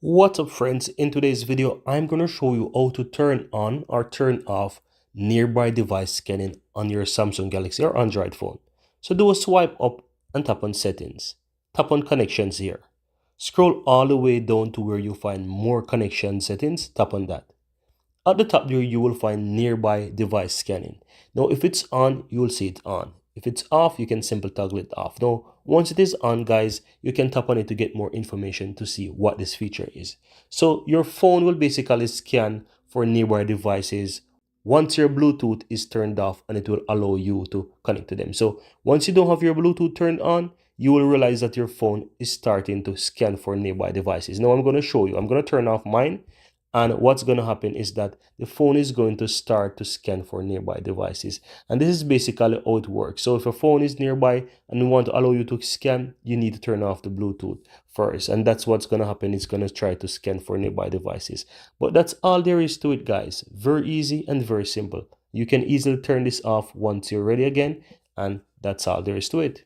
What's up friends, in today's video I'm going to show you how to turn on or turn off nearby device scanning on your Samsung Galaxy or Android phone. So do a swipe up and tap on settings. Tap on connections here. Scroll all the way down to where you find more connection settings, tap on that. At the top there, you will find nearby device scanning. Now, if it's on, you will see it on. If it's off, you can simply toggle it off. Now, once it is on, guys, you can tap on it to get more information to see what this feature is. So your phone will basically scan for nearby devices once your Bluetooth is turned off, and it will allow you to connect to them. So once you don't have your Bluetooth turned on, you will realize that your phone is starting to scan for nearby devices. Now I'm going to show you. I'm going to turn off mine, and what's going to happen is that the phone is going to start to scan for nearby devices. And this is basically how it works. So if a phone is nearby and we want to allow you to scan, you need to turn off the Bluetooth first. And that's what's going to happen. It's going to try to scan for nearby devices. But that's all there is to it, guys. Very easy and very simple. You can easily turn this off once you're ready again. And that's all there is to it.